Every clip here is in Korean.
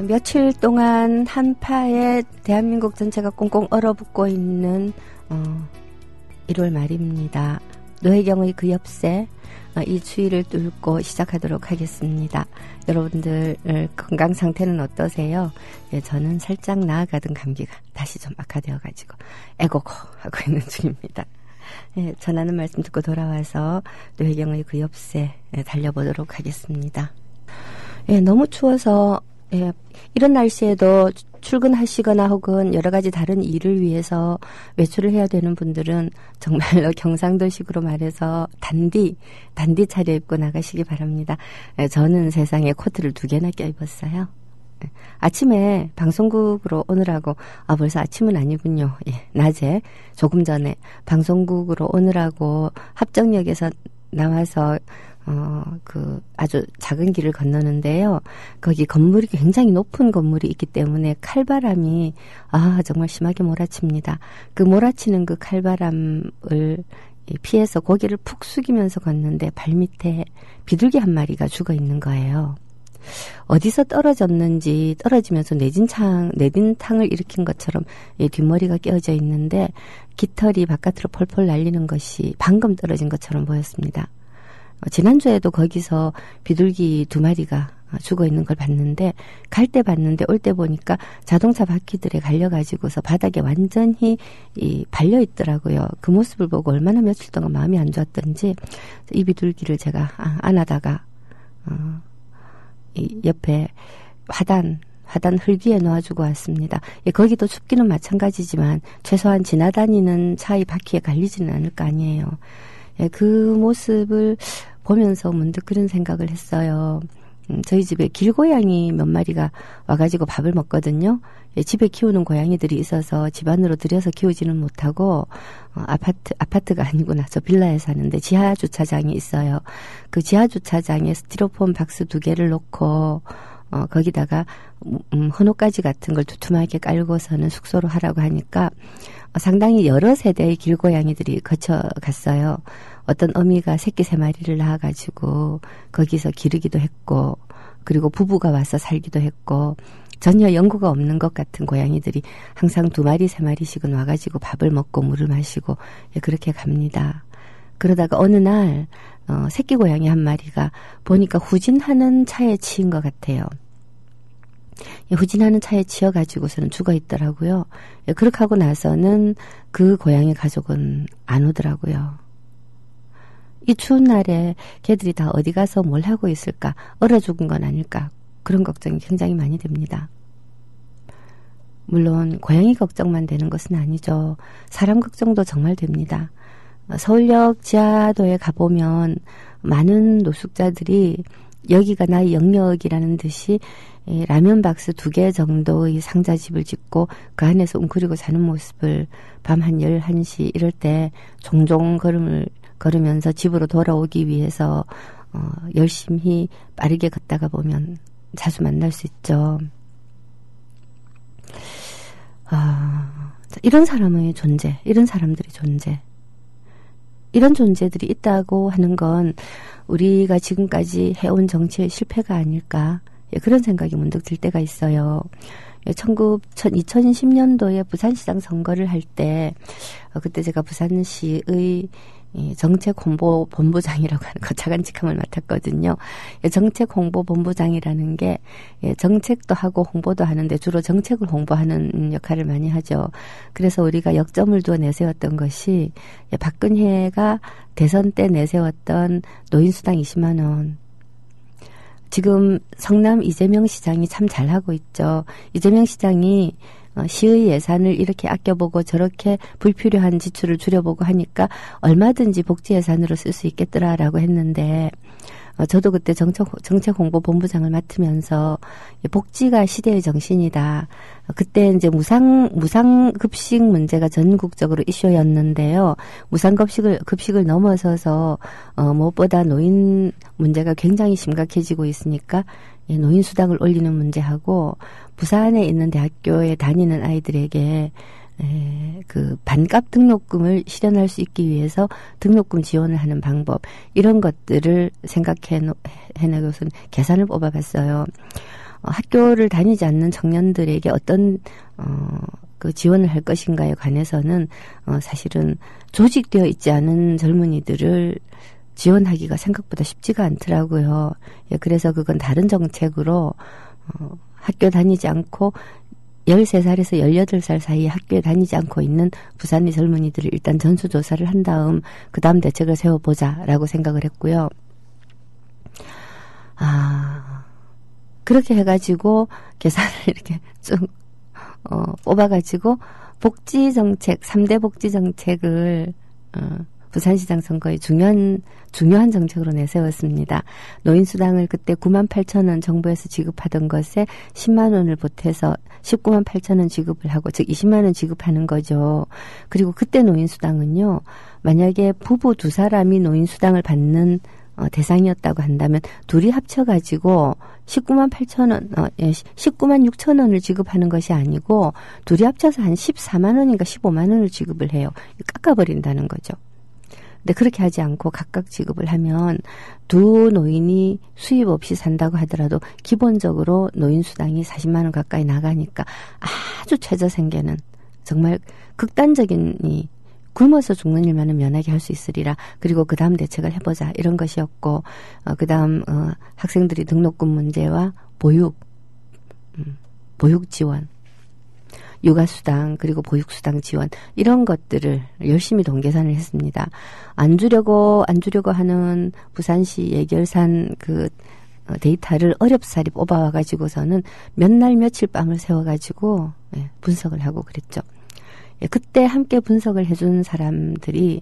며칠 동안 한파에 대한민국 전체가 꽁꽁 얼어붙고 있는 1월 말입니다. 노혜경의 그 엽새 이 추위를 뚫고 시작하도록 하겠습니다. 여러분들 건강 상태는 어떠세요? 예, 저는 살짝 나아가던 감기가 다시 좀 악화되어가지고 애고고 하고 있는 중입니다. 예, 전하는 말씀 듣고 돌아와서 노혜경의 그 엽새 달려보도록 하겠습니다. 예, 너무 추워서 예, 이런 날씨에도 출근하시거나 혹은 여러 가지 다른 일을 위해서 외출을 해야 되는 분들은 정말로 경상도식으로 말해서 단디 차려입고 나가시기 바랍니다. 예, 저는 세상에 코트를 2개나 껴입었어요. 예, 아침에 방송국으로 오느라고 벌써 아침은 아니군요. 예, 낮에 조금 전에 방송국으로 오느라고 합정역에서 나와서 아주 작은 길을 건너는데요. 거기 건물이 굉장히 높은 건물이 있기 때문에 칼바람이, 정말 심하게 몰아칩니다. 그 몰아치는 그 칼바람을 피해서 고개를 푹 숙이면서 걷는데 발밑에 비둘기 한 마리가 죽어 있는 거예요. 어디서 떨어졌는지 떨어지면서 내진탕을 일으킨 것처럼 뒷머리가 끼어져 있는데 깃털이 바깥으로 폴폴 날리는 것이 방금 떨어진 것처럼 보였습니다. 지난주에도 거기서 비둘기 2마리가 죽어 있는 걸 봤는데 갈 때 봤는데 올 때 보니까 자동차 바퀴들에 갈려가지고서 바닥에 완전히 발려 있더라고요. 그 모습을 보고 얼마나 며칠 동안 마음이 안 좋았던지 이 비둘기를 제가 안아다가 이 옆에 화단 흙위에 놓아주고 왔습니다. 예, 거기도 춥기는 마찬가지지만 최소한 지나다니는 차의 바퀴에 갈리지는 않을 거 아니에요. 예, 그 모습을 보면서 문득 그런 생각을 했어요. 저희 집에 길고양이 몇 마리가 와가지고 밥을 먹거든요. 예, 집에 키우는 고양이들이 있어서 집 안으로 들여서 키우지는 못하고 아파트가 아니구나. 저 빌라에 사는데 지하 주차장이 있어요. 그 지하 주차장에 스티로폼 박스 2개를 놓고 거기다가 헌옷가지 같은 걸 두툼하게 깔고서는 숙소로 하라고 하니까 상당히 여러 세대의 길고양이들이 거쳐갔어요. 어떤 어미가 새끼 3마리를 낳아가지고 거기서 기르기도 했고 그리고 부부가 와서 살기도 했고 전혀 연고가 없는 것 같은 고양이들이 항상 2마리 3마리씩은 와가지고 밥을 먹고 물을 마시고 그렇게 갑니다. 그러다가 어느 날 새끼 고양이 한 마리가 보니까 후진하는 차에 치인 것 같아요. 후진하는 차에 치여가지고서는 죽어 있더라고요. 그렇게 하고 나서는 그 고양이 가족은 안 오더라고요. 이 추운 날에 걔들이 다 어디 가서 뭘 하고 있을까? 얼어 죽은 건 아닐까? 그런 걱정이 굉장히 많이 됩니다. 물론 고양이 걱정만 되는 것은 아니죠. 사람 걱정도 정말 됩니다. 서울역 지하도에 가보면 많은 노숙자들이 여기가 나의 영역이라는 듯이 라면 박스 2개 정도의 상자집을 짓고 그 안에서 웅크리고 사는 모습을 밤 한 11시 이럴 때 종종 걸으면서 집으로 돌아오기 위해서 열심히 빠르게 걷다가 보면 자주 만날 수 있죠. 이런 사람의 존재, 이런 사람들의 존재, 이런 존재들이 있다고 하는 건 우리가 지금까지 해온 정치의 실패가 아닐까, 그런 생각이 문득 들 때가 있어요. 2010년도에 부산시장 선거를 할 때 그때 제가 부산시의 정책홍보본부장이라고 하는 거창한 직함을 맡았거든요. 정책홍보본부장이라는 게 정책도 하고 홍보도 하는데 주로 정책을 홍보하는 역할을 많이 하죠. 그래서 우리가 역점을 두어 내세웠던 것이 박근혜가 대선 때 내세웠던 노인수당 20만 원. 지금 성남 이재명 시장이 참 잘하고 있죠. 이재명 시장이 시의 예산을 이렇게 아껴보고 저렇게 불필요한 지출을 줄여보고 하니까 얼마든지 복지 예산으로 쓸 수 있겠더라라고 했는데 저도 그때 정책홍보본부장을 맡으면서 복지가 시대의 정신이다. 그때 이제 무상급식 문제가 전국적으로 이슈였는데요. 무상급식을 넘어서서 무엇보다 노인 문제가 굉장히 심각해지고 있으니까 노인수당을 올리는 문제하고 부산에 있는 대학교에 다니는 아이들에게 그 반값 등록금을 실현할 수 있기 위해서 등록금 지원을 하는 방법, 이런 것들을 생각해내고서는 계산을 뽑아봤어요. 학교를 다니지 않는 청년들에게 어떤 그 지원을 할 것인가에 관해서는 사실은 조직되어 있지 않은 젊은이들을 지원하기가 생각보다 쉽지가 않더라고요. 예, 그래서 그건 다른 정책으로 학교 다니지 않고 13살에서 18살 사이에 학교에 다니지 않고 있는 부산의 젊은이들을 일단 전수조사를 한 다음 그 다음 대책을 세워보자라고 생각을 했고요. 그렇게 해가지고 계산을 이렇게 쭉 뽑아가지고 복지정책, 3대 복지정책을 부산시장 선거의 중요한 정책으로 내세웠습니다. 노인수당을 그때 98,000원 정부에서 지급하던 것에 10만 원을 보태서 19만 8천 원 지급을 하고, 즉 20만 원 지급하는 거죠. 그리고 그때 노인수당은요, 만약에 부부 두 사람이 노인수당을 받는 대상이었다고 한다면 둘이 합쳐가지고 19만 8천 원, 19만 6천 원을 지급하는 것이 아니고 둘이 합쳐서 한 14만 원인가 15만 원을 지급을 해요. 깎아버린다는 거죠. 근데 그렇게 하지 않고 각각 지급을 하면 두 노인이 수입 없이 산다고 하더라도 기본적으로 노인수당이 40만 원 가까이 나가니까 아주 최저생계는 정말 극단적인 굶어서 죽는 일만은 면하게 할 수 있으리라. 그리고 그 다음 대책을 해보자. 이런 것이었고, 그 다음 학생들이 등록금 문제와 보육 지원, 육아수당, 그리고 보육수당 지원, 이런 것들을 열심히 동계산을 했습니다. 안 주려고 하는 부산시 예결산 그 데이터를 어렵사리 뽑아와가지고서는 몇 날 며칠 밤을 세워가지고 분석을 하고 그랬죠. 그때 함께 분석을 해준 사람들이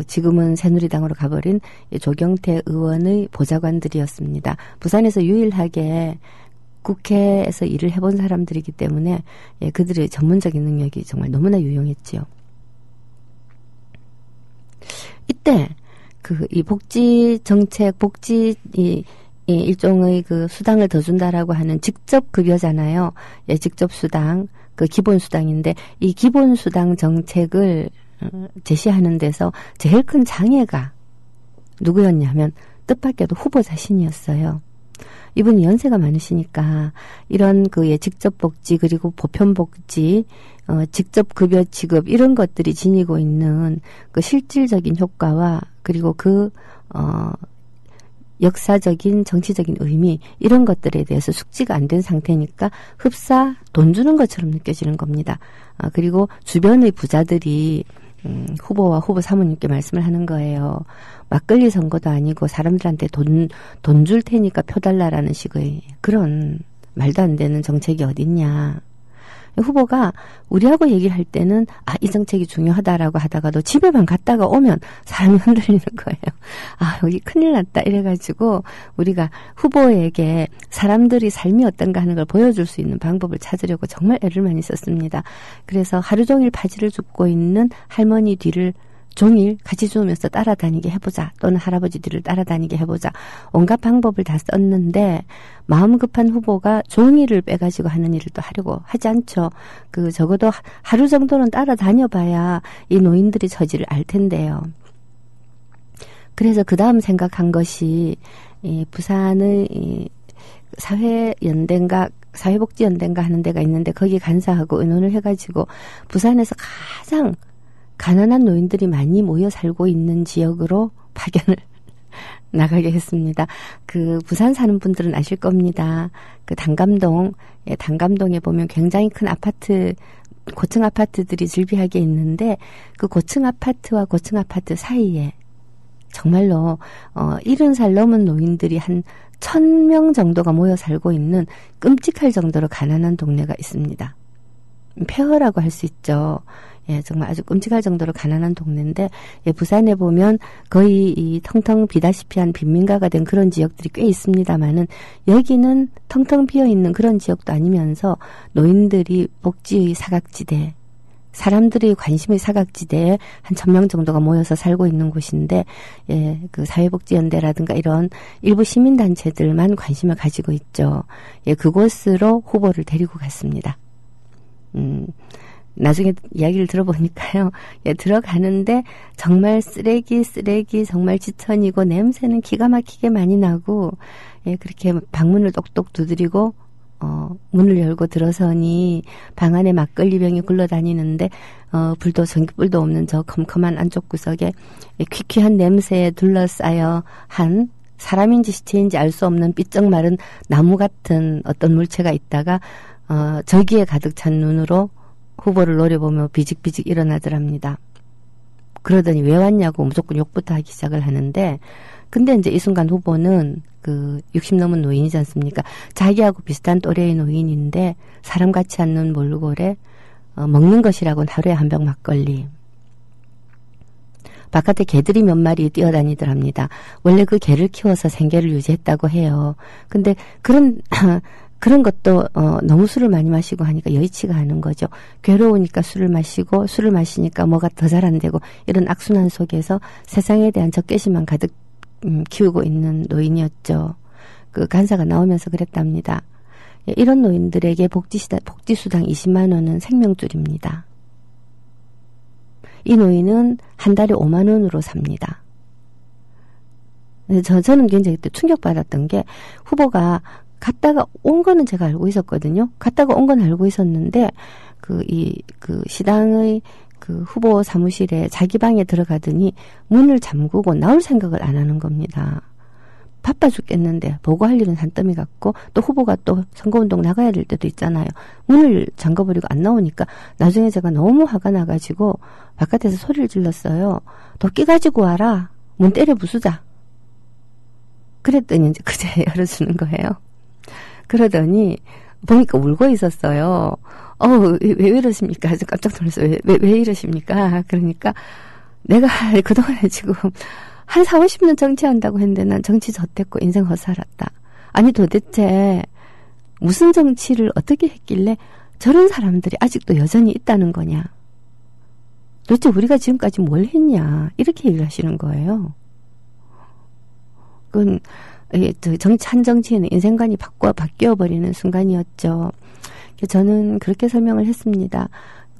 지금은 새누리당으로 가버린 조경태 의원의 보좌관들이었습니다. 부산에서 유일하게 국회에서 일을 해본 사람들이기 때문에 그들의 전문적인 능력이 정말 너무나 유용했지요. 이때 이 복지 정책, 일종의 그 수당을 더 준다라고 하는 직접 급여잖아요. 직접 수당, 그 기본 수당인데 이 기본 수당 정책을 제시하는 데서 제일 큰 장애가 누구였냐면 뜻밖에도 후보 자신이었어요. 이분이 연세가 많으시니까 이런 직접 복지, 그리고 보편 복지, 직접 급여 지급, 이런 것들이 지니고 있는 그 실질적인 효과와 그리고 역사적인 정치적인 의미, 이런 것들에 대해서 숙지가 안 된 상태니까 흡사 돈 주는 것처럼 느껴지는 겁니다. 그리고 주변의 부자들이 후보와 후보 사모님께 말씀을 하는 거예요. 막걸리 선거도 아니고 사람들한테 돈 줄 테니까 표 달라라는 식의 그런 말도 안 되는 정책이 어딨냐. 후보가 우리하고 얘기할 때는 이 정책이 중요하다라고 하다가도 집에만 갔다가 오면 사람이 흔들리는 거예요. 여기 큰일 났다 이래가지고 우리가 후보에게 사람들이 삶이 어떤가 하는 걸 보여줄 수 있는 방법을 찾으려고 정말 애를 많이 썼습니다. 그래서 하루 종일 바지를 줍고 있는 할머니 뒤를 종일 같이 주우면서 따라다니게 해보자, 또는 할아버지 뒤를 따라다니게 해보자, 온갖 방법을 다 썼는데 마음 급한 후보가 종이를 빼가지고 하는 일을 또 하려고 하지 않죠. 적어도 하루 정도는 따라다녀봐야 이 노인들이 처지를 알 텐데요. 그래서 그 다음 생각한 것이 부산의 사회복지연대인가 하는 데가 있는데 거기 간사하고 의논을 해가지고 부산에서 가장 가난한 노인들이 많이 모여 살고 있는 지역으로 파견을 나가게 했습니다. 부산 사는 분들은 아실 겁니다. 단감동에 보면 굉장히 큰 아파트, 고층 아파트들이 즐비하게 있는데 그 고층 아파트와 고층 아파트 사이에 정말로 70살 넘은 노인들이 한 1,000명 정도가 모여 살고 있는 끔찍할 정도로 가난한 동네가 있습니다. 폐허라고 할 수 있죠. 정말 아주 끔찍할 정도로 가난한 동네인데, 부산에 보면 거의 이 텅텅 비다시피 한 빈민가가 된 그런 지역들이 꽤 있습니다만은, 여기는 텅텅 비어있는 그런 지역도 아니면서 노인들이 복지의 사각지대, 사람들의 관심의 사각지대에 한 1,000명 정도가 모여서 살고 있는 곳인데, 사회복지연대라든가 이런 일부 시민단체들만 관심을 가지고 있죠. 그곳으로 후보를 데리고 갔습니다. 나중에 이야기를 들어보니까요. 들어가는데 정말 쓰레기 정말 지천이고 냄새는 기가 막히게 많이 나고 예, 그렇게 방문을 똑똑 두드리고 문을 열고 들어서니 방 안에 막걸리병이 굴러다니는데 불도 전기불도 없는 저 컴컴한 안쪽 구석에 퀴퀴한 냄새에 둘러싸여 한 사람인지 시체인지 알 수 없는 삐쩍 마른 나무 같은 어떤 물체가 있다가 저기에 가득 찬 눈으로 후보를 노려보며 비직비직 일어나더랍니다. 그러더니 왜 왔냐고 무조건 욕부터 하기 시작을 하는데, 근데 이제 이 순간 후보는 60 넘은 노인이지 않습니까? 자기하고 비슷한 또래의 노인인데 사람 같지 않는 몰골에 먹는 것이라고는 하루에 한 병 막걸리. 바깥에 개들이 몇 마리 뛰어다니더랍니다. 원래 그 개를 키워서 생계를 유지했다고 해요. 근데 그런 것도 너무 술을 많이 마시고 하니까 여의치가 않은 거죠. 괴로우니까 술을 마시고 술을 마시니까 뭐가 더 잘 안 되고 이런 악순환 속에서 세상에 대한 적개심만 가득 키우고 있는 노인이었죠. 그 간사가 나오면서 그랬답니다. 이런 노인들에게 복지수당 20만 원은 생명줄입니다. 이 노인은 한 달에 5만 원으로 삽니다. 저는 굉장히 그때 충격받았던 게, 후보가 갔다가 온 거는 제가 알고 있었거든요. 갔다가 온 건 알고 있었는데, 시당의 후보 사무실에 자기 방에 들어가더니 문을 잠그고 나올 생각을 안 하는 겁니다. 바빠 죽겠는데 보고할 일은 산더미 같고, 또 후보가 또 선거운동 나가야 될 때도 있잖아요. 문을 잠궈버리고 안 나오니까 나중에 제가 너무 화가 나가지고 바깥에서 소리를 질렀어요. 도끼 가지고 와라. 문 때려 부수자. 그랬더니 이제 그제 열어주는 거예요. 그러더니 보니까 울고 있었어요. 왜 이러십니까? 아주 깜짝 놀랐어요. 왜 이러십니까? 그러니까 내가 그동안에 지금 한 4, 50년 정치한다고 했는데 난 정치 젖됐고 인생 헛살았다. 아니 도대체 무슨 정치를 어떻게 했길래 저런 사람들이 아직도 여전히 있다는 거냐. 도대체 우리가 지금까지 뭘 했냐. 이렇게 얘기를 하시는 거예요. 그건 한 정치인의 인생관이 바뀌어버리는 순간이었죠. 저는 그렇게 설명을 했습니다.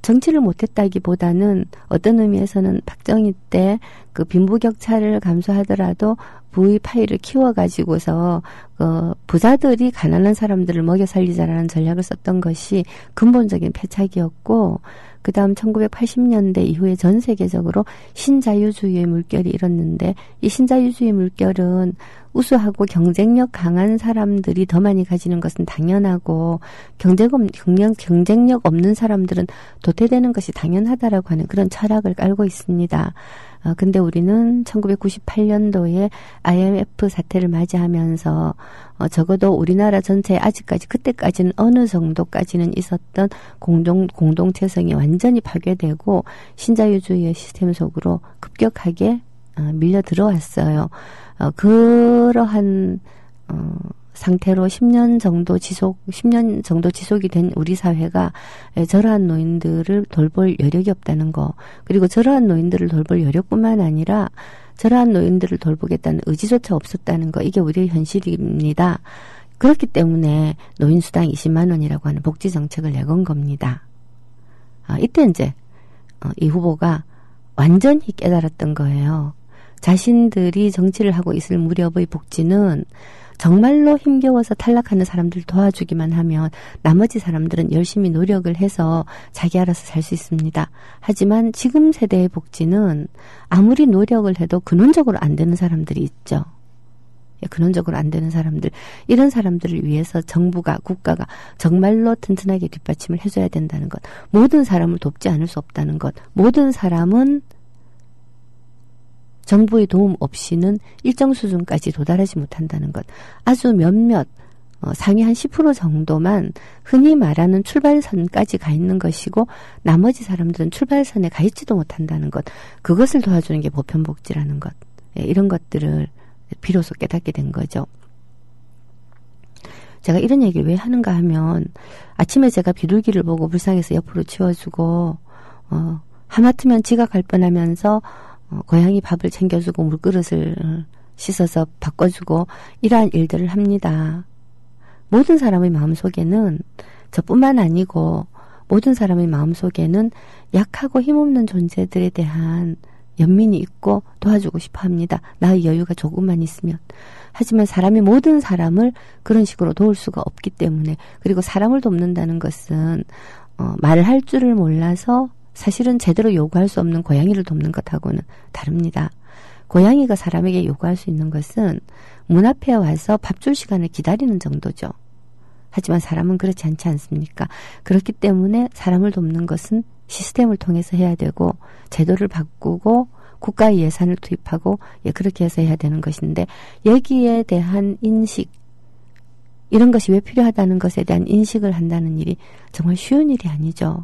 정치를 못했다기보다는 어떤 의미에서는 박정희 때 그 빈부격차를 감수하더라도 부의 파이를 키워가지고서 부자들이 가난한 사람들을 먹여 살리자라는 전략을 썼던 것이 근본적인 패착이었고, 그 다음 1980년대 이후에 전 세계적으로 신자유주의의 물결이 일었는데, 이 신자유주의 물결은 우수하고 경쟁력 강한 사람들이 더 많이 가지는 것은 당연하고, 경쟁력 없는 사람들은 도태되는 것이 당연하다라고 하는 그런 철학을 깔고 있습니다. 근데 우리는 1998년도에 IMF 사태를 맞이하면서 적어도 우리나라 전체에 아직까지 그때까지는 어느 정도까지는 있었던 공동체성이 완전히 파괴되고 신자유주의의 시스템 속으로 급격하게 밀려 들어왔어요. 그러한 상태로 10년 정도 지속이 된 우리 사회가 저러한 노인들을 돌볼 여력이 없다는 거, 그리고 저러한 노인들을 돌볼 여력뿐만 아니라 저러한 노인들을 돌보겠다는 의지조차 없었다는 거, 이게 우리의 현실입니다. 그렇기 때문에 노인수당 20만 원이라고 하는 복지정책을 내건 겁니다. 이때 이제 이 후보가 완전히 깨달았던 거예요. 자신들이 정치를 하고 있을 무렵의 복지는 정말로 힘겨워서 탈락하는 사람들 도와주기만 하면 나머지 사람들은 열심히 노력을 해서 자기 알아서 살 수 있습니다. 하지만 지금 세대의 복지는 아무리 노력을 해도 근원적으로 안 되는 사람들이 있죠. 근원적으로 안 되는 사람들, 이런 사람들을 위해서 정부가, 국가가 정말로 튼튼하게 뒷받침을 해줘야 된다는 것, 모든 사람을 돕지 않을 수 없다는 것, 모든 사람은 정부의 도움 없이는 일정 수준까지 도달하지 못한다는 것, 아주 몇몇 상위 한 10% 정도만 흔히 말하는 출발선까지 가 있는 것이고 나머지 사람들은 출발선에 가 있지도 못한다는 것, 그것을 도와주는 게 보편복지라는 것, 이런 것들을 비로소 깨닫게 된 거죠. 제가 이런 얘기를 왜 하는가 하면, 아침에 제가 비둘기를 보고 불쌍해서 옆으로 치워주고 하마터면 지가 갈 뻔하면서 고양이 밥을 챙겨주고 물그릇을 씻어서 바꿔주고 이러한 일들을 합니다. 모든 사람의 마음속에는, 저뿐만 아니고 모든 사람의 마음속에는 약하고 힘없는 존재들에 대한 연민이 있고 도와주고 싶어 합니다. 나의 여유가 조금만 있으면. 하지만 사람이 모든 사람을 그런 식으로 도울 수가 없기 때문에, 그리고 사람을 돕는다는 것은 말을 할 줄을 몰라서 사실은 제대로 요구할 수 없는 고양이를 돕는 것하고는 다릅니다. 고양이가 사람에게 요구할 수 있는 것은 문 앞에 와서 밥 줄 시간을 기다리는 정도죠. 하지만 사람은 그렇지 않지 않습니까? 그렇기 때문에 사람을 돕는 것은 시스템을 통해서 해야 되고, 제도를 바꾸고 국가의 예산을 투입하고, 그렇게 해서 해야 되는 것인데, 여기에 대한 인식, 이런 것이 왜 필요하다는 것에 대한 인식을 한다는 일이 정말 쉬운 일이 아니죠.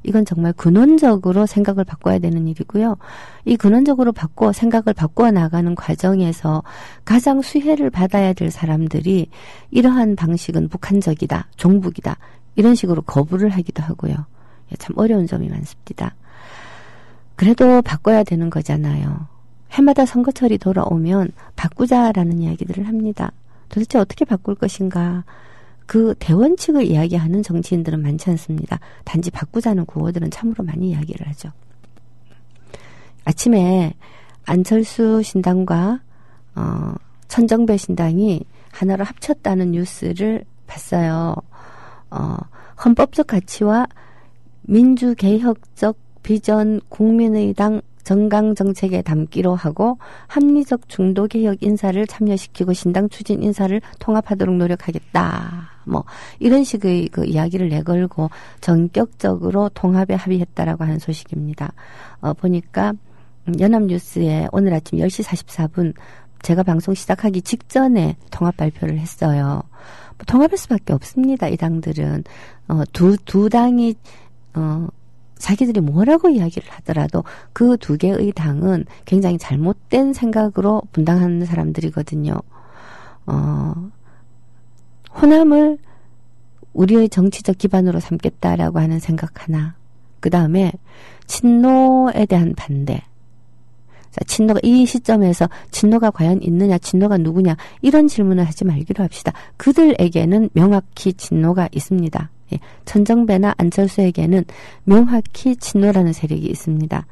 이건 정말 근원적으로 생각을 바꿔야 되는 일이고요. 이 근원적으로 생각을 바꿔 나가는 과정에서 가장 수혜를 받아야 될 사람들이 이러한 방식은 북한적이다, 종북이다, 이런 식으로 거부를 하기도 하고요. 참 어려운 점이 많습니다. 그래도 바꿔야 되는 거잖아요. 해마다 선거철이 돌아오면 바꾸자라는 이야기들을 합니다. 도대체 어떻게 바꿀 것인가? 그 대원칙을 이야기하는 정치인들은 많지 않습니다. 단지 바꾸자는 구호들은 참으로 많이 이야기를 하죠. 아침에 안철수 신당과 천정배 신당이 하나로 합쳤다는 뉴스를 봤어요. 헌법적 가치와 민주개혁적 비전 국민의당 정강정책에 담기로 하고 합리적 중도개혁 인사를 참여시키고 신당 추진 인사를 통합하도록 노력하겠다. 이런 식의 그 이야기를 내걸고 전격적으로 통합에 합의했다라고 하는 소식입니다. 보니까 연합뉴스에 오늘 아침 10시 44분 제가 방송 시작하기 직전에 통합 발표를 했어요. 통합할 수밖에 없습니다. 이 당들은 두 당이 자기들이 뭐라고 이야기를 하더라도 그 두 개의 당은 굉장히 잘못된 생각으로 분당하는 사람들이거든요. 호남을 우리의 정치적 기반으로 삼겠다라고 하는 생각 하나. 그 다음에 친노에 대한 반대. 자, 친노가 이 시점에서 친노가 과연 있느냐, 친노가 누구냐, 이런 질문을 하지 말기로 합시다. 그들에게는 명확히 친노가 있습니다. 천정배나 안철수에게는 명확히 친노라는 세력이 있습니다.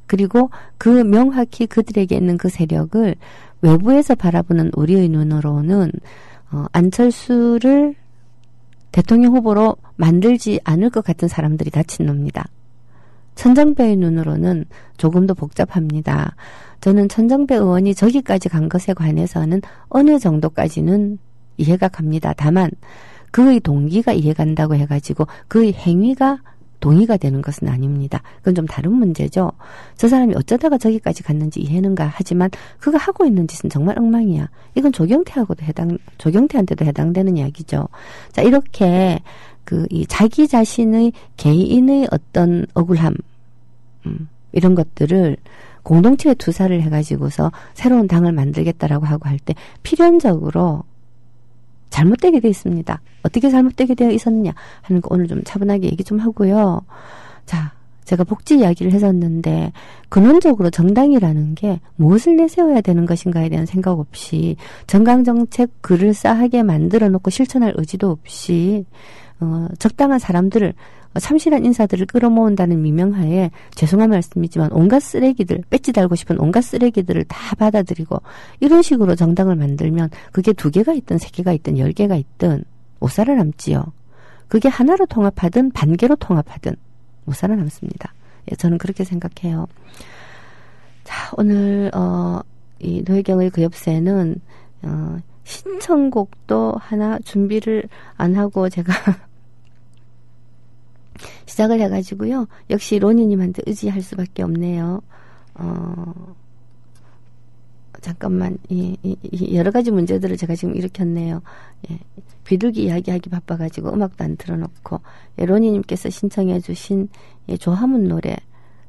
그리고 그 명확히 그들에게 있는 그 세력을 외부에서 바라보는 우리의 눈으로는 안철수를 대통령 후보로 만들지 않을 것 같은 사람들이 다 친노입니다. 천정배의 눈으로는 조금 더 복잡합니다. 저는 천정배 의원이 저기까지 간 것에 관해서는 어느 정도까지는 이해가 갑니다. 다만 그의 동기가 이해간다고 해가지고 그의 행위가 동의가 되는 것은 아닙니다. 그건 좀 다른 문제죠. 저 사람이 어쩌다가 저기까지 갔는지 이해는가 하지만 그가 하고 있는 짓은 정말 엉망이야. 이건 조경태한테도 해당되는 이야기죠. 자, 이렇게 이 자기 자신의 개인의 어떤 억울함, 이런 것들을 공동체에 투사를 해가지고서 새로운 당을 만들겠다라고 하고 할 때 필연적으로 잘못되게 되어 있습니다. 어떻게 잘못되게 되어 있었느냐 하는 거 오늘 좀 차분하게 얘기 좀 하고요. 자, 제가 복지 이야기를 했었는데 근원적으로 정당이라는 게 무엇을 내세워야 되는 것인가에 대한 생각 없이 정강정책 그럴싸하게 만들어 놓고 실천할 의지도 없이 적당한 사람들을 참신한 인사들을 끌어모은다는 미명하에 죄송한 말씀이지만 온갖 쓰레기들, 배지 달고 싶은 온갖 쓰레기들을 다 받아들이고 이런 식으로 정당을 만들면 그게 2개가 있든 3개가 있든 10개가 있든 못 살아남지요. 그게 하나로 통합하든 반개로 통합하든 못 살아남습니다. 저는 그렇게 생각해요. 자, 오늘 이 노혜경의 그 옆새는 신청곡도 하나 준비를 안 하고 제가 시작을 해가지고요. 역시 로니님한테 의지할 수밖에 없네요. 잠깐만, 여러 가지 문제들을 제가 지금 일으켰네요. 비둘기 이야기하기 바빠가지고 음악도 안 틀어놓고, 로니님께서 신청해주신 조화문 노래,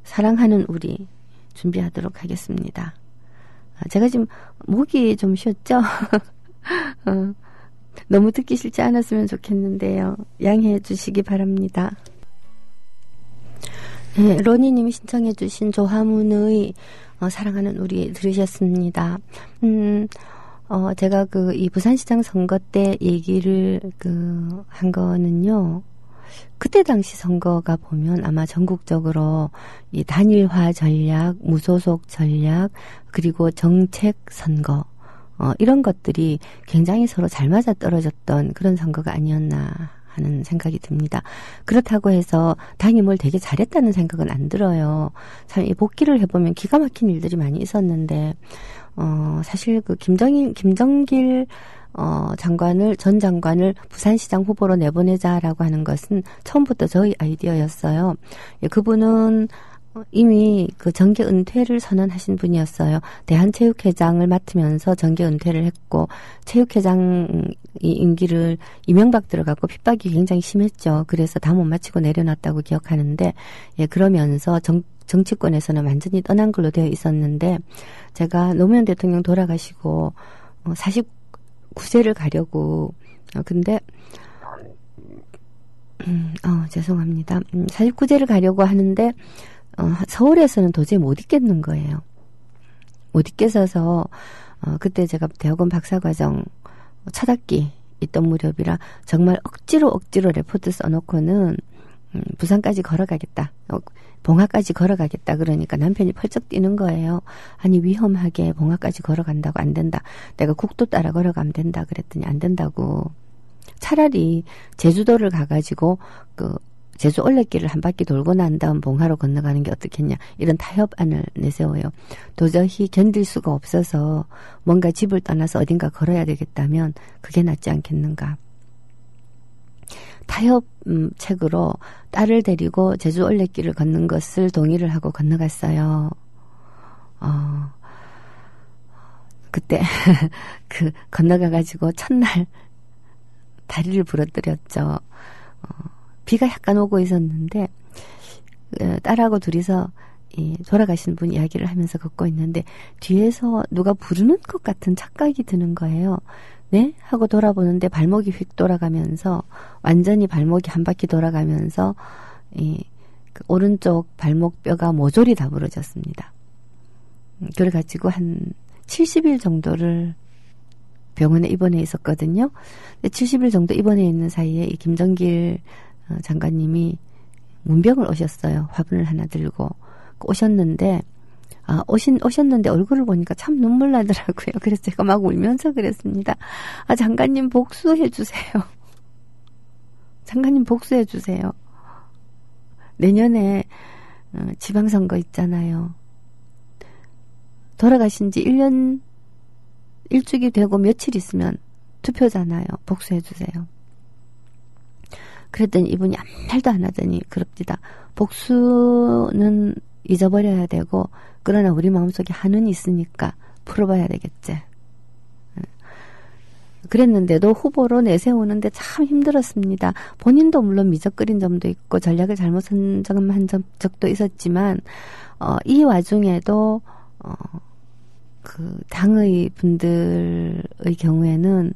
사랑하는 우리 준비하도록 하겠습니다. 제가 지금 목이 좀 쉬었죠? 너무 듣기 싫지 않았으면 좋겠는데요. 양해해 주시기 바랍니다. 네, 로니님이 신청해 주신 조화문의 사랑하는 우리 들으셨습니다. 제가 이 부산시장 선거 때 얘기를 한 거는요. 그때 당시 선거가 보면 아마 전국적으로 이 단일화 전략, 무소속 전략, 그리고 정책 선거, 이런 것들이 굉장히 서로 잘 맞아 떨어졌던 그런 선거가 아니었나 하는 생각이 듭니다. 그렇다고 해서 당이 뭘 되게 잘했다는 생각은 안 들어요. 참 이 복귀를 해보면 기가 막힌 일들이 많이 있었는데, 사실 그 김정길 전 장관을 부산시장 후보로 내보내자라고 하는 것은 처음부터 저희 아이디어였어요. 예, 그분은 이미 그 정계 은퇴를 선언하신 분이었어요. 대한체육회장을 맡으면서 정계 은퇴를 했고, 체육회장 임기를 이명박 들어갔고 핍박이 굉장히 심했죠. 그래서 다 못 마치고 내려놨다고 기억하는데, 예, 그러면서 정치권에서는 완전히 떠난 걸로 되어 있었는데, 제가 노무현 대통령 돌아가시고 49세를 가려고, 근데 죄송합니다. 49세를 가려고 하는데 서울에서는 도저히 못 있겠는 거예요. 못 있겠어서 그때 제가 대학원 박사과정 첫 학기 있던 무렵이라 정말 억지로 레포트 써놓고는 부산까지 걸어가겠다. 봉화까지 걸어가겠다. 그러니까 남편이 펄쩍 뛰는 거예요. 아니 위험하게 봉화까지 걸어간다고 안 된다. 내가 국도 따라 걸어가면 된다. 그랬더니 안 된다고. 차라리 제주도를 가가지고 그 제주 올레길을 한 바퀴 돌고 난 다음 봉화로 건너가는 게 어떻겠냐. 이런 타협안을 내세워요. 도저히 견딜 수가 없어서 뭔가 집을 떠나서 어딘가 걸어야 되겠다면 그게 낫지 않겠는가. 타협책으로 딸을 데리고 제주 올레길을 걷는 것을 동의를 하고 건너갔어요. 그때 건너가가지고 첫날 다리를 부러뜨렸죠. 비가 약간 오고 있었는데 딸하고 둘이서 돌아가신 분 이야기를 하면서 걷고 있는데 뒤에서 누가 부르는 것 같은 착각이 드는 거예요. 네? 하고 돌아보는데 발목이 휙 돌아가면서 완전히 발목이 한 바퀴 돌아가면서 그 오른쪽 발목뼈가 모조리 다 부러졌습니다. 그래가지고 한 70일 정도를 병원에 입원해 있었거든요. 70일 정도 입원해 있는 사이에 이 김정길 장관님이 문병을 오셨어요. 화분을 하나 들고 오셨는데 오셨는데 얼굴을 보니까 참 눈물 나더라고요. 그래서 제가 막 울면서 그랬습니다. 장관님 복수해 주세요. 장관님 복수해 주세요. 내년에 지방선거 있잖아요. 돌아가신 지 1년 1주기 되고 며칠 있으면 투표잖아요. 복수해 주세요. 그랬더니 이분이 아무 말도 안 하더니 그럽니다. 복수는 잊어버려야 되고 그러나 우리 마음속에 한은 있으니까 풀어봐야 되겠지. 그랬는데도 후보로 내세우는데 참 힘들었습니다. 본인도 물론 미적거린 점도 있고 전략을 잘못 선점한 적도 있었지만 이 와중에도 그 당의 분들의 경우에는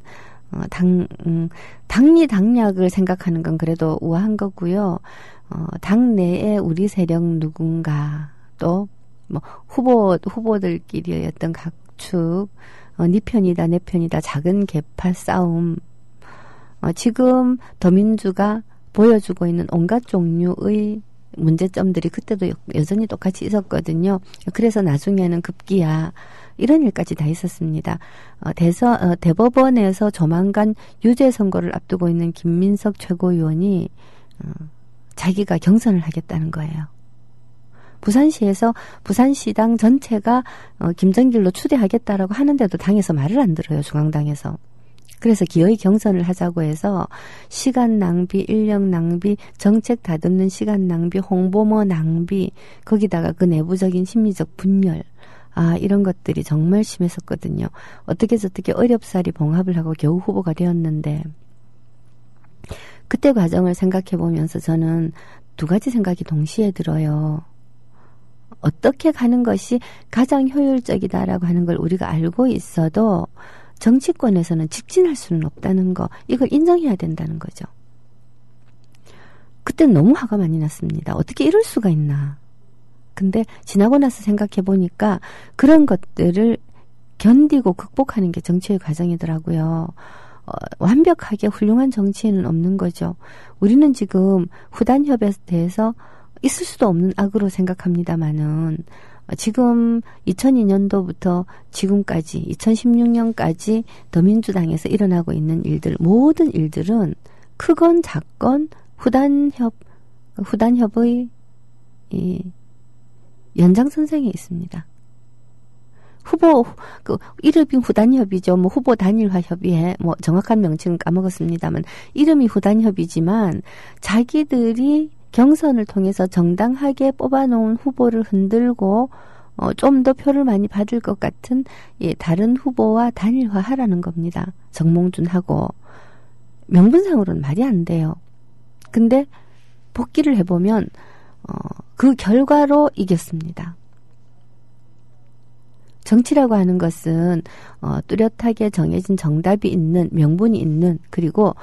당리당략을 생각하는 건 그래도 우아한 거고요. 당 내에 우리 세력 누군가 또 뭐 후보들끼리의 어떤 각축, 네 편이다 내 편이다 작은 계파 싸움. 지금 더민주가 보여주고 있는 온갖 종류의 문제점들이 그때도 여전히 똑같이 있었거든요. 그래서 나중에는 급기야 이런 일까지 다 있었습니다. 대법원에서 조만간 유죄 선고를 앞두고 있는 김민석 최고위원이 자기가 경선을 하겠다는 거예요. 부산시에서 부산시당 전체가 김정길로 추대하겠다라고 하는데도 당에서 말을 안 들어요. 중앙당에서. 그래서 기어이 경선을 하자고 해서 시간 낭비, 인력 낭비, 정책 다듬는 시간 낭비, 홍보모 낭비, 거기다가 그 내부적인 심리적 분열, 이런 것들이 정말 심했었거든요. 어떻게 저떻게 어렵사리 봉합을 하고 겨우 후보가 되었는데 그때 과정을 생각해 보면서 저는 두 가지 생각이 동시에 들어요. 어떻게 가는 것이 가장 효율적이다라고 하는 걸 우리가 알고 있어도 정치권에서는 직진할 수는 없다는 거, 이걸 인정해야 된다는 거죠. 그때는 너무 화가 많이 났습니다. 어떻게 이럴 수가 있나. 근데 지나고 나서 생각해 보니까 그런 것들을 견디고 극복하는 게 정치의 과정이더라고요. 완벽하게 훌륭한 정치인은 없는 거죠. 우리는 지금 후단협에 대해서 있을 수도 없는 악으로 생각합니다마는 지금 2002년도부터 지금까지 2016년까지 더민주당에서 일어나고 있는 일들, 모든 일들은 크건 작건 후단협의 연장선상에 있습니다. 이름이 후단협이죠. 후보 단일화 협의회, 정확한 명칭은 까먹었습니다만, 이름이 후단협이지만, 자기들이 경선을 통해서 정당하게 뽑아놓은 후보를 흔들고, 좀 더 표를 많이 받을 것 같은, 다른 후보와 단일화 하라는 겁니다. 정몽준하고. 명분상으로는 말이 안 돼요. 근데, 복기를 해보면, 그 결과로 이겼습니다. 정치라고 하는 것은 뚜렷하게 정해진 정답이 있는, 명분이 있는, 그리고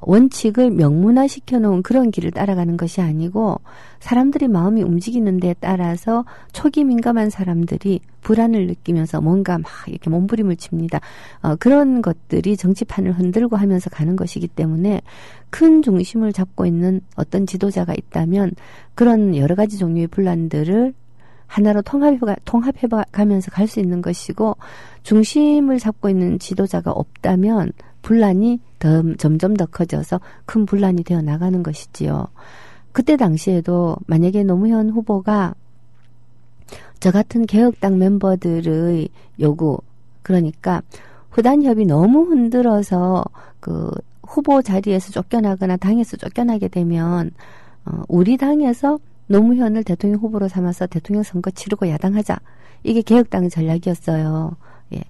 원칙을 명문화시켜 놓은 그런 길을 따라가는 것이 아니고, 사람들이 마음이 움직이는 데 따라서 초기 민감한 사람들이 불안을 느끼면서 뭔가 막 이렇게 몸부림을 칩니다. 그런 것들이 정치판을 흔들고 하면서 가는 것이기 때문에 큰 중심을 잡고 있는 어떤 지도자가 있다면 그런 여러 가지 종류의 분란들을 하나로 통합해가면서 갈 수 있는 것이고, 중심을 잡고 있는 지도자가 없다면 분란이 점점 더 커져서 큰 분란이 되어 나가는 것이지요. 그때 당시에도 만약에 노무현 후보가 저 같은 개혁당 멤버들의 요구, 그러니까 후단협이 너무 흔들어서 그 후보 자리에서 쫓겨나거나 당에서 쫓겨나게 되면 우리 당에서 노무현을 대통령 후보로 삼아서 대통령 선거 치르고 야당하자. 이게 개혁당의 전략이었어요. 예.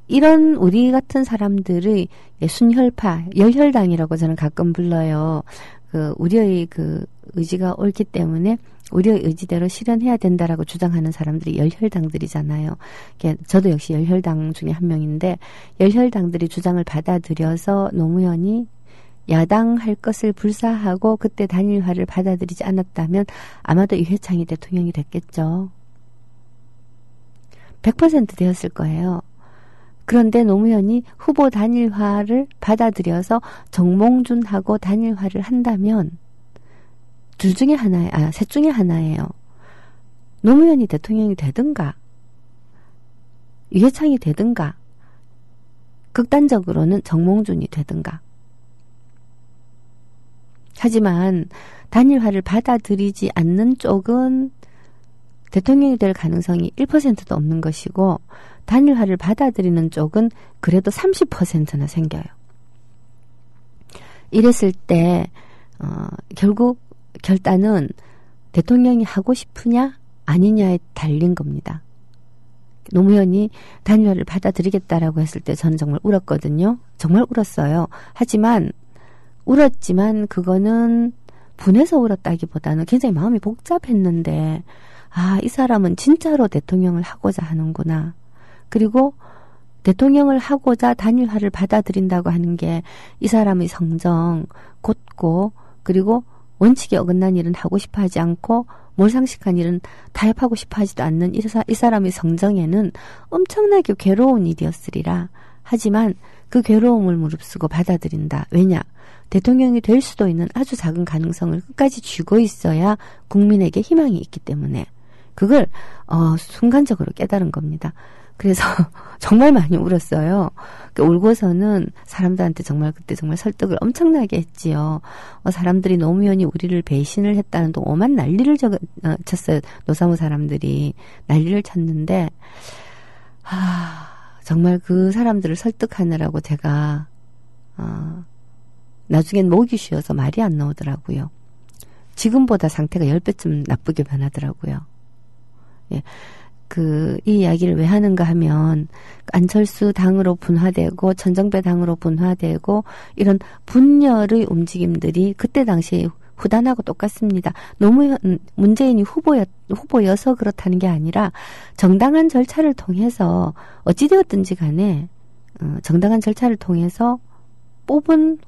이런 우리 같은 사람들의 순혈파, 열혈당이라고 저는 가끔 불러요. 우리의 의지가 옳기 때문에 우리의 의지대로 실현해야 된다라고 주장하는 사람들이 열혈당들이잖아요. 저도 역시 열혈당 중에 한 명인데, 열혈당들이 주장을 받아들여서 노무현이 야당할 것을 불사하고 그때 단일화를 받아들이지 않았다면 아마도 이회창이 대통령이 됐겠죠. 100% 되었을 거예요. 그런데 노무현이 후보 단일화를 받아들여서 정몽준하고 단일화를 한다면 셋 중에 하나예요. 노무현이 대통령이 되든가 이회창이 되든가, 극단적으로는 정몽준이 되든가. 하지만 단일화를 받아들이지 않는 쪽은 대통령이 될 가능성이 1%도 없는 것이고, 단일화를 받아들이는 쪽은 그래도 30%나 생겨요. 이랬을 때 결국 결단은 대통령이 하고 싶으냐 아니냐에 달린 겁니다. 노무현이 단일화를 받아들이겠다라고 했을 때 저는 정말 울었거든요. 정말 울었어요. 하지만 울었지만 그거는 분해서 울었다기보다는 굉장히 마음이 복잡했는데, 이 사람은 진짜로 대통령을 하고자 하는구나. 그리고 대통령을 하고자 단일화를 받아들인다고 하는 게 이 사람의 성정, 곧고, 그리고 원칙에 어긋난 일은 하고 싶어 하지 않고 몰상식한 일은 타협하고 싶어 하지도 않는 이 사람의 성정에는 엄청나게 괴로운 일이었으리라. 하지만 그 괴로움을 무릅쓰고 받아들인다. 왜냐? 대통령이 될 수도 있는 아주 작은 가능성을 끝까지 쥐고 있어야 국민에게 희망이 있기 때문에 그걸 순간적으로 깨달은 겁니다. 그래서 정말 많이 울었어요. 울고서는 사람들한테 정말 그때 정말 설득을 엄청나게 했지요. 사람들이 노무현이 우리를 배신을 했다는 또 오만 난리를 쳤어요. 노사모 사람들이 난리를 쳤는데, 정말 그 사람들을 설득하느라고 제가 나중엔 목이 쉬어서 말이 안 나오더라고요. 지금보다 상태가 10배쯤 나쁘게 변하더라고요. 예. 이 이야기를 왜 하는가 하면, 안철수 당으로 분화되고, 천정배 당으로 분화되고, 이런 분열의 움직임들이 그때 당시에 후단하고 똑같습니다. 문재인이 후보여서 그렇다는 게 아니라, 정당한 절차를 통해서, 어찌되었든지 간에, 정당한 절차를 통해서 뽑은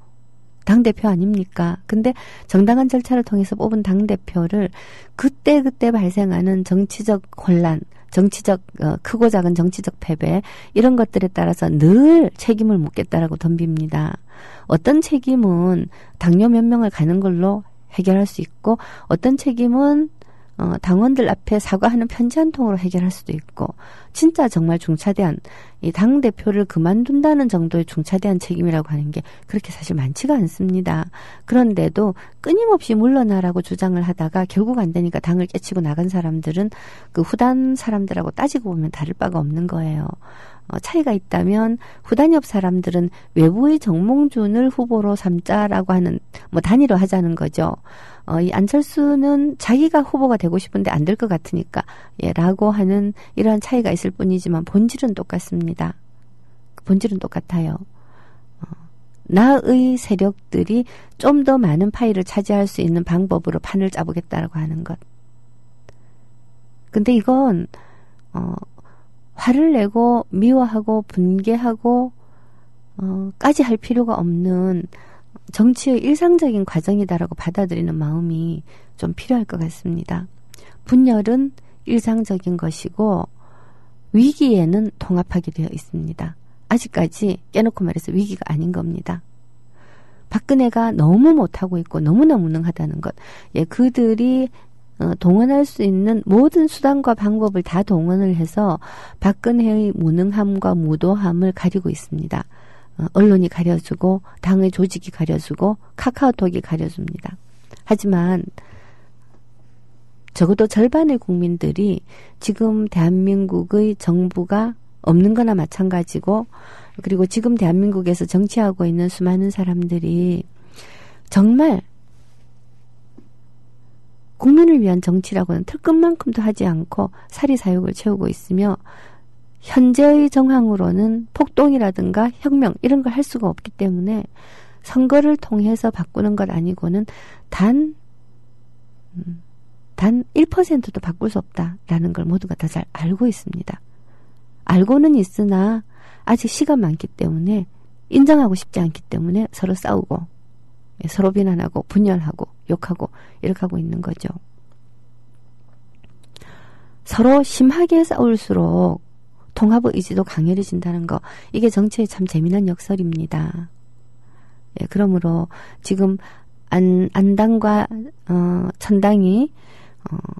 당대표 아닙니까? 근데 정당한 절차를 통해서 뽑은 당대표를 그때 발생하는 정치적 혼란, 정치적 크고 작은 정치적 패배 이런 것들에 따라서 늘 책임을 묻겠다라고 덤빕니다. 어떤 책임은 당뇨 몇 명을 가는 걸로 해결할 수 있고 어떤 책임은 당원들 앞에 사과하는 편지 한 통으로 해결할 수도 있고 진짜 정말 중차대한 이 당대표를 그만둔다는 정도의 중차대한 책임이라고 하는 게 그렇게 사실 많지가 않습니다. 그런데도 끊임없이 물러나라고 주장을 하다가 결국 안 되니까 당을 깨치고 나간 사람들은 그 후단 사람들하고 따지고 보면 다를 바가 없는 거예요. 차이가 있다면 후단협 사람들은 외부의 정몽준을 후보로 삼자라고 하는 단일화 하자는 거죠. 이 안철수는 자기가 후보가 되고 싶은데 안 될 것 같으니까 라고 하는 이러한 차이가 있을 뿐이지만 본질은 똑같습니다. 본질은 똑같아요. 나의 세력들이 좀 더 많은 파일을 차지할 수 있는 방법으로 판을 짜보겠다라고 하는 것. 근데 이건 화를 내고 미워하고 분개하고 까지 할 필요가 없는 정치의 일상적인 과정이다라고 받아들이는 마음이 좀 필요할 것 같습니다. 분열은 일상적인 것이고 위기에는 통합하게 되어 있습니다. 아직까지 깨놓고 말해서 위기가 아닌 겁니다. 박근혜가 너무 못하고 있고 너무나 무능하다는 것. 그들이 동원할 수 있는 모든 수단과 방법을 다 동원을 해서 박근혜의 무능함과 무도함을 가리고 있습니다. 언론이 가려주고 당의 조직이 가려주고 카카오톡이 가려줍니다. 하지만 적어도 절반의 국민들이 지금 대한민국의 정부가 없는 거나 마찬가지고 그리고 지금 대한민국에서 정치하고 있는 수많은 사람들이 정말 국민을 위한 정치라고는 털끝만큼도 하지 않고 사리사욕을 채우고 있으며 현재의 정황으로는 폭동이라든가 혁명 이런 걸 할 수가 없기 때문에 선거를 통해서 바꾸는 것 아니고는 단 1%도 바꿀 수 없다라는 걸 모두가 다 잘 알고 있습니다. 알고는 있으나 아직 시간 많기 때문에 인정하고 싶지 않기 때문에 서로 싸우고 서로 비난하고 분열하고 욕하고 이렇게 하고 있는 거죠. 서로 심하게 싸울수록 통합의 의지도 강렬해진다는 거. 이게 정치의 참 재미난 역설입니다. 그러므로 지금 안당과 천당이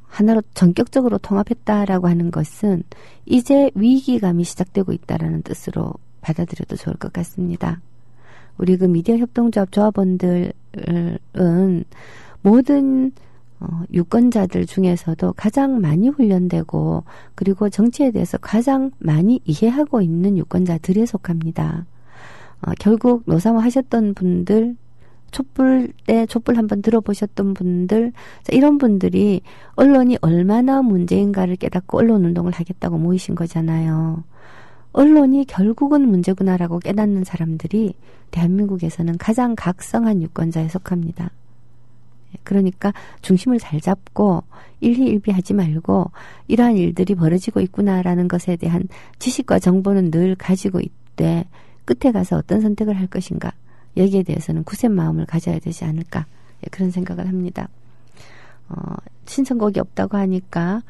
하나로 전격적으로 통합했다라고 하는 것은 이제 위기감이 시작되고 있다라는 뜻으로 받아들여도 좋을 것 같습니다. 우리 그 미디어 협동조합 조합원들은 모든 유권자들 중에서도 가장 많이 훈련되고 그리고 정치에 대해서 가장 많이 이해하고 있는 유권자들에 속합니다. 결국 노사모 하셨던 분들, 촛불 때 촛불 한번 들어보셨던 분들, 이런 분들이 언론이 얼마나 문제인가를 깨닫고 언론운동을 하겠다고 모이신 거잖아요. 언론이 결국은 문제구나라고 깨닫는 사람들이 대한민국에서는 가장 각성한 유권자에 속합니다. 그러니까 중심을 잘 잡고 일희일비하지 말고 이러한 일들이 벌어지고 있구나라는 것에 대한 지식과 정보는 늘 가지고 있되 끝에 가서 어떤 선택을 할 것인가 여기에 대해서는 굳센 마음을 가져야 되지 않을까 그런 생각을 합니다. 신청곡이 없다고 하니까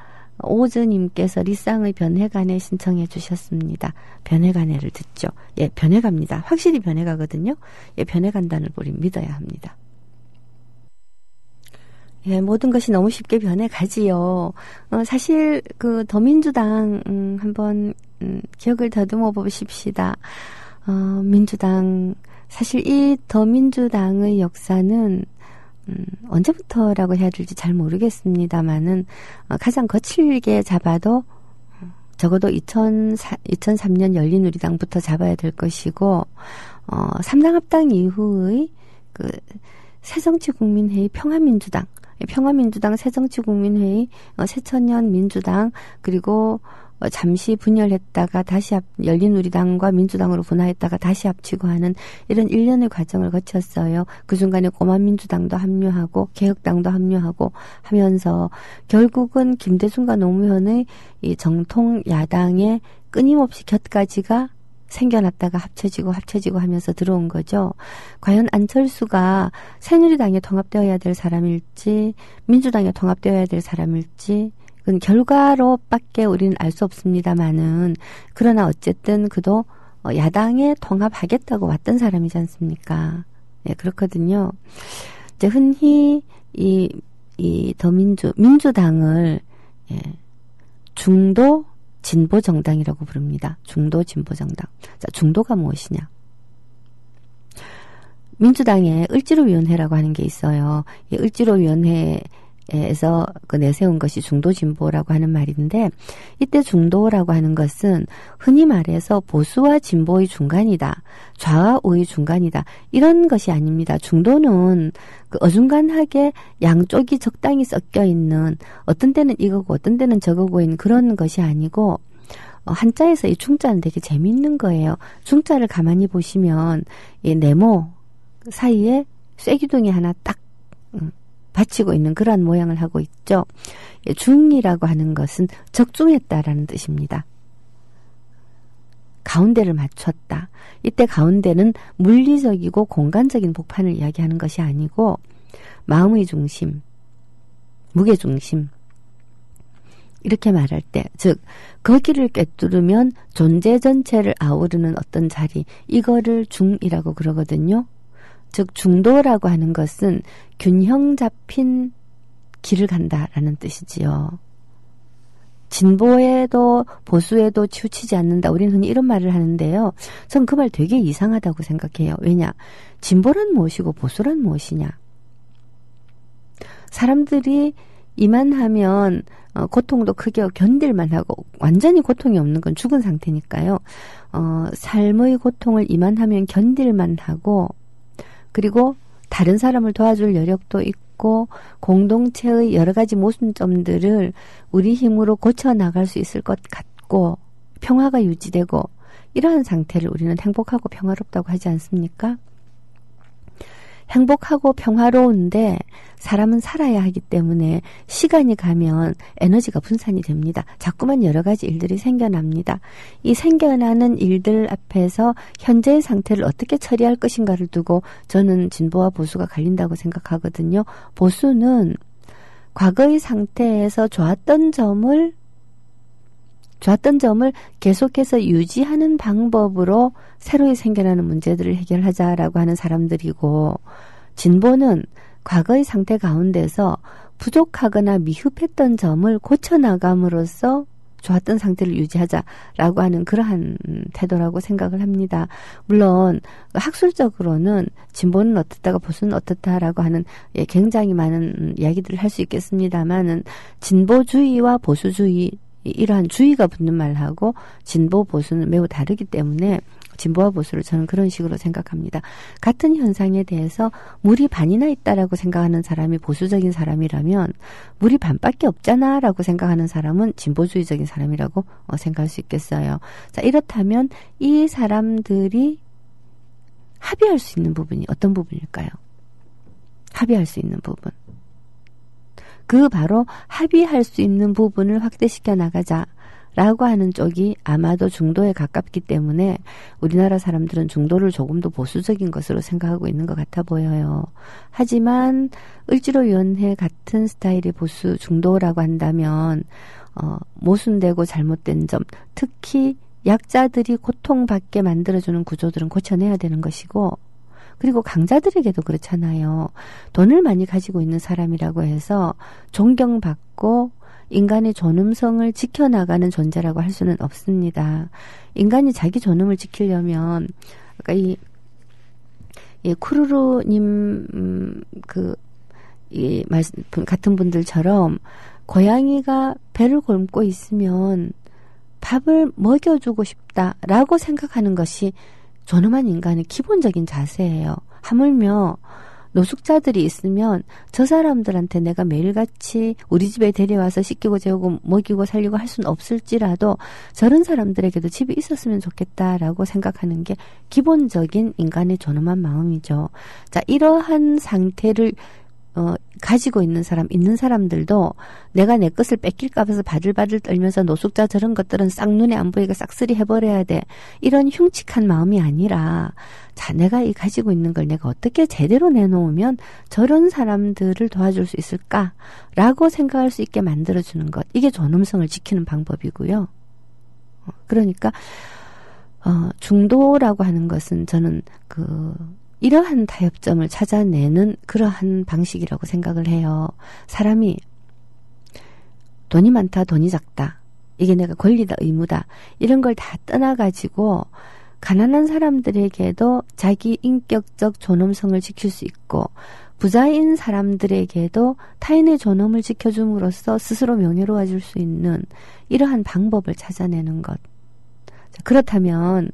오즈님께서 리쌍의 변해가네 신청해 주셨습니다. 변해가네를 듣죠. 변해갑니다. 확실히 변해가거든요. 변해간다는 우리 믿어야 합니다. 모든 것이 너무 쉽게 변해가지요. 사실 그 더민주당 한번 기억을 더듬어 보십시다. 민주당 사실 이 더민주당의 역사는 언제부터라고 해야 될지 잘 모르겠습니다만은 가장 거칠게 잡아도 적어도 2003년 열린우리당부터 잡아야 될 것이고 3당 합당 이후의 그 새정치국민회의 평화민주당 새정치국민회의 새천년 민주당 그리고 잠시 분열했다가 다시 열린우리당과 민주당으로 분화했다가 다시 합치고 하는 이런 일련의 과정을 거쳤어요. 그 중간에 꼬마민주당도 합류하고 개혁당도 합류하고 하면서 결국은 김대중과 노무현의 이 정통 야당의 끊임없이 곁가지가 생겨났다가 합쳐지고 하면서 들어온 거죠. 과연 안철수가 새누리당에 통합되어야 될 사람일지 민주당에 통합되어야 될 사람일지 그건 결과로밖에 우리는 알 수 없습니다만은 그러나 어쨌든 그도 야당에 통합하겠다고 왔던 사람이지 않습니까? 예, 그렇거든요. 이제 흔히 이 민주당을 예, 중도 진보 정당이라고 부릅니다. 중도 진보 정당. 자, 중도가 무엇이냐? 민주당에 을지로위원회라고 하는 게 있어요. 이 을지로위원회에서 내세운 것이 중도 진보라고 하는 말인데, 이때 중도라고 하는 것은 흔히 말해서 보수와 진보의 중간이다. 좌와 우의 중간이다. 이런 것이 아닙니다. 중도는 어중간하게 양쪽이 적당히 섞여 있는, 어떤 때는 이거고 어떤 때는 저거고인 그런 것이 아니고, 한자에서 이 중자는 되게 재미있는 거예요. 중자를 가만히 보시면 이 네모 사이에 쐐기둥이 하나 딱 받치고 있는 그러한 모양을 하고 있죠. 중이라고 하는 것은 적중했다라는 뜻입니다. 가운데를 맞췄다. 이때 가운데는 물리적이고 공간적인 복판을 이야기하는 것이 아니고 마음의 중심, 무게중심 이렇게 말할 때, 즉 거기를 꿰뚫으면 존재 전체를 아우르는 어떤 자리, 이거를 중이라고 그러거든요. 즉 중도라고 하는 것은 균형 잡힌 길을 간다라는 뜻이지요. 진보에도 보수에도 치우치지 않는다. 우리는 흔히 이런 말을 하는데요. 전 그 말 되게 이상하다고 생각해요. 왜냐? 진보란 무엇이고 보수란 무엇이냐? 사람들이 이만하면 고통도 크게 견딜만 하고 완전히 고통이 없는 건 죽은 상태니까요. 삶의 고통을 이만하면 견딜만 하고 그리고 다른 사람을 도와줄 여력도 있고 공동체의 여러 가지 모순점들을 우리 힘으로 고쳐나갈 수 있을 것 같고 평화가 유지되고 이러한 상태를 우리는 행복하고 평화롭다고 하지 않습니까? 행복하고 평화로운데 사람은 살아야 하기 때문에 시간이 가면 에너지가 분산이 됩니다. 자꾸만 여러 가지 일들이 생겨납니다. 이 생겨나는 일들 앞에서 현재의 상태를 어떻게 처리할 것인가를 두고 저는 진보와 보수가 갈린다고 생각하거든요. 보수는 과거의 상태에서 좋았던 점을 계속해서 유지하는 방법으로 새로이 생겨나는 문제들을 해결하자라고 하는 사람들이고, 진보는 과거의 상태 가운데서 부족하거나 미흡했던 점을 고쳐나감으로써 좋았던 상태를 유지하자라고 하는 그러한 태도라고 생각을 합니다. 물론 학술적으로는 진보는 어떻다가 보수는 어떻다라고 하는 굉장히 많은 이야기들을 할 수 있겠습니다만은 진보주의와 보수주의 이러한 주의가 붙는 말하고 진보 보수는 매우 다르기 때문에 진보와 보수를 저는 그런 식으로 생각합니다. 같은 현상에 대해서 물이 반이나 있다라고 생각하는 사람이 보수적인 사람이라면 물이 반밖에 없잖아라고 생각하는 사람은 진보주의적인 사람이라고 생각할 수 있겠어요. 자, 이렇다면 이 사람들이 합의할 수 있는 부분이 어떤 부분일까요? 합의할 수 있는 부분. 그 바로 합의할 수 있는 부분을 확대시켜 나가자라고 하는 쪽이 아마도 중도에 가깝기 때문에 우리나라 사람들은 중도를 조금 더 보수적인 것으로 생각하고 있는 것 같아 보여요. 하지만 을지로위원회 같은 스타일의 보수 중도라고 한다면 모순되고 잘못된 점, 특히 약자들이 고통받게 만들어주는 구조들은 고쳐내야 되는 것이고, 그리고 강자들에게도 그렇잖아요. 돈을 많이 가지고 있는 사람이라고 해서 존경받고 인간의 존엄성을 지켜나가는 존재라고 할 수는 없습니다. 인간이 자기 존엄을 지키려면 아까 이 쿠루루님 말씀 같은 분들처럼 고양이가 배를 굶고 있으면 밥을 먹여주고 싶다라고 생각하는 것이 존엄한 인간의 기본적인 자세예요. 하물며 노숙자들이 있으면 저 사람들한테 내가 매일같이 우리 집에 데려와서 씻기고 재우고 먹이고 살리고 할 수는 없을지라도 저런 사람들에게도 집이 있었으면 좋겠다라고 생각하는 게 기본적인 인간의 존엄한 마음이죠. 자, 이러한 상태를 가지고 있는 있는 사람들도 내가 내 것을 뺏길까 봐서 바들바들 떨면서 노숙자 저런 것들은 싹 눈에 안 보이게 싹쓸이 해버려야 돼. 이런 흉측한 마음이 아니라 자, 내가 이 가지고 있는 걸 내가 어떻게 제대로 내놓으면 저런 사람들을 도와줄 수 있을까라고 생각할 수 있게 만들어주는 것. 이게 존엄성을 지키는 방법이고요. 그러니까 중도라고 하는 것은 저는 이러한 타협점을 찾아내는 그러한 방식이라고 생각을 해요. 사람이 돈이 많다, 돈이 작다. 이게 내가 권리다, 의무다. 이런 걸 다 떠나가지고 가난한 사람들에게도 자기 인격적 존엄성을 지킬 수 있고 부자인 사람들에게도 타인의 존엄을 지켜줌으로써 스스로 명예로워질 수 있는 이러한 방법을 찾아내는 것. 그렇다면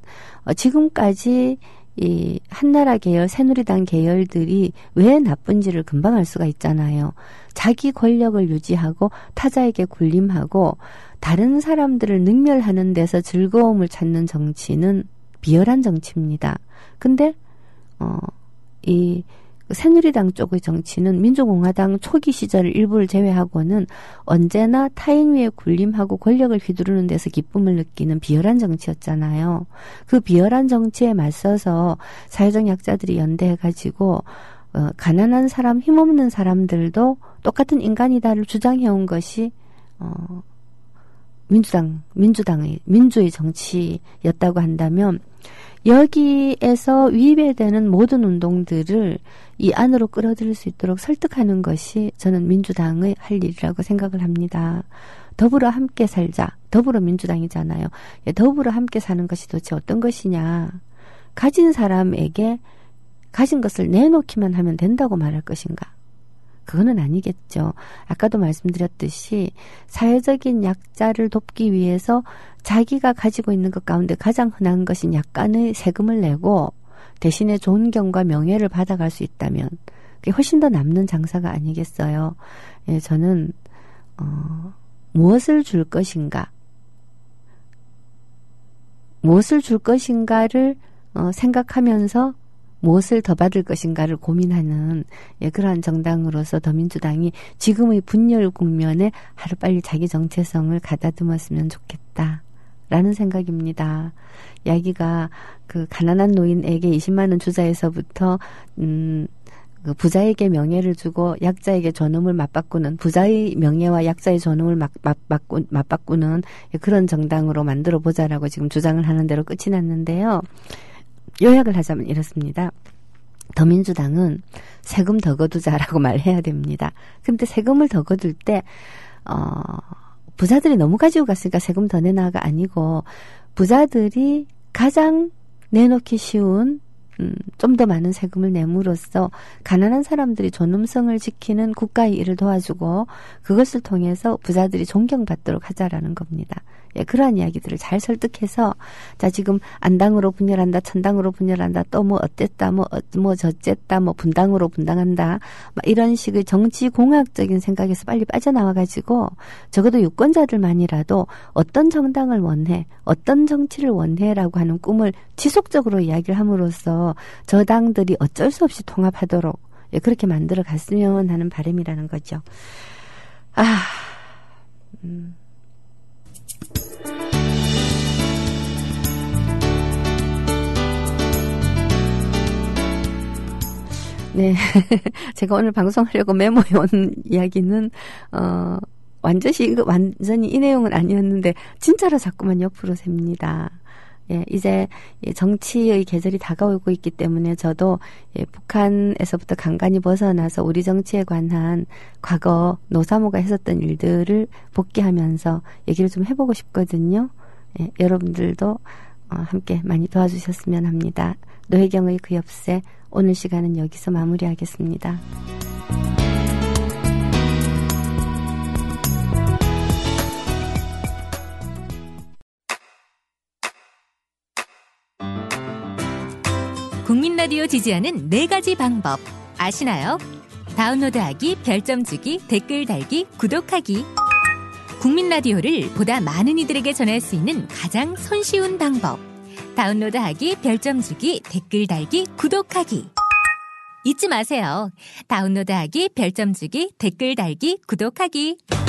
지금까지 이 한나라 계열, 새누리당 계열들이 왜 나쁜지를 금방 알 수가 있잖아요. 자기 권력을 유지하고 타자에게 군림하고 다른 사람들을 능멸하는 데서 즐거움을 찾는 정치는 비열한 정치입니다. 근데 이 새누리당 쪽의 정치는 민주공화당 초기 시절 일부를 제외하고는 언제나 타인 위에 군림하고 권력을 휘두르는 데서 기쁨을 느끼는 비열한 정치였잖아요. 그 비열한 정치에 맞서서 사회적 약자들이 연대해가지고 가난한 사람, 힘없는 사람들도 똑같은 인간이다를 주장해온 것이 민주의 정치였다고 한다면 여기에서 위배되는 모든 운동들을 이 안으로 끌어들일 수 있도록 설득하는 것이 저는 민주당의 할 일이라고 생각을 합니다. 더불어 함께 살자. 더불어 민주당이잖아요. 더불어 함께 사는 것이 도대체 어떤 것이냐. 가진 사람에게 가진 것을 내놓기만 하면 된다고 말할 것인가. 그거는 아니겠죠. 아까도 말씀드렸듯이 사회적인 약자를 돕기 위해서 자기가 가지고 있는 것 가운데 가장 흔한 것인 약간의 세금을 내고 대신에 존경과 명예를 받아갈 수 있다면 그게 훨씬 더 남는 장사가 아니겠어요. 예, 저는 무엇을 줄 것인가, 무엇을 줄 것인가를 생각하면서 무엇을 더 받을 것인가를 고민하는 그러한 정당으로서 더민주당이 지금의 분열 국면에 하루빨리 자기 정체성을 가다듬었으면 좋겠다라는 생각입니다. 이야기가 그 가난한 노인에게 20만 원 주자에서부터 그 부자에게 명예를 주고 약자에게 존엄을 맞바꾸는, 부자의 명예와 약자의 존엄을 맞바꾸는 그런 정당으로 만들어 보자라고 지금 주장을 하는 대로 끝이 났는데요. 요약을 하자면 이렇습니다. 더민주당은 세금 더 거두자라고 말해야 됩니다. 근데 세금을 더 거둘 때 부자들이 너무 가지고 갔으니까 세금 더 내놔가 아니고 부자들이 가장 내놓기 쉬운 좀 더 많은 세금을 내므로써 가난한 사람들이 존엄성을 지키는 국가의 일을 도와주고 그것을 통해서 부자들이 존경받도록 하자라는 겁니다. 예, 그러한 이야기들을 잘 설득해서 자 지금 안당으로 분열한다, 천당으로 분열한다, 또 뭐 어땠다, 뭐 저쨌다, 뭐 분당으로 분당한다, 막 이런 식의 정치 공학적인 생각에서 빨리 빠져나와가지고 적어도 유권자들만이라도 어떤 정당을 원해, 어떤 정치를 원해라고 하는 꿈을 지속적으로 이야기를 함으로써 저당들이 어쩔 수 없이 통합하도록 예, 그렇게 만들어 갔으면 하는 바람이라는 거죠. 네. 제가 오늘 방송하려고 메모해 온 이야기는, 완전히 이 내용은 아니었는데, 진짜로 자꾸만 옆으로 셉니다. 예, 이제 정치의 계절이 다가오고 있기 때문에 저도 북한에서부터 간간히 벗어나서 우리 정치에 관한 과거 노사모가 했었던 일들을 복귀하면서 얘기를 좀 해보고 싶거든요. 예, 여러분들도 함께 많이 도와주셨으면 합니다. 노혜경의 그 엽세 오늘 시간은 여기서 마무리하겠습니다. 국민라디오 지지하는 4가지 방법 아시나요? 다운로드하기, 별점 주기, 댓글 달기, 구독하기. 국민라디오를 보다 많은 이들에게 전할 수 있는 가장 손쉬운 방법. 다운로드하기, 별점 주기, 댓글 달기, 구독하기. 잊지 마세요. 다운로드하기, 별점 주기, 댓글 달기, 구독하기.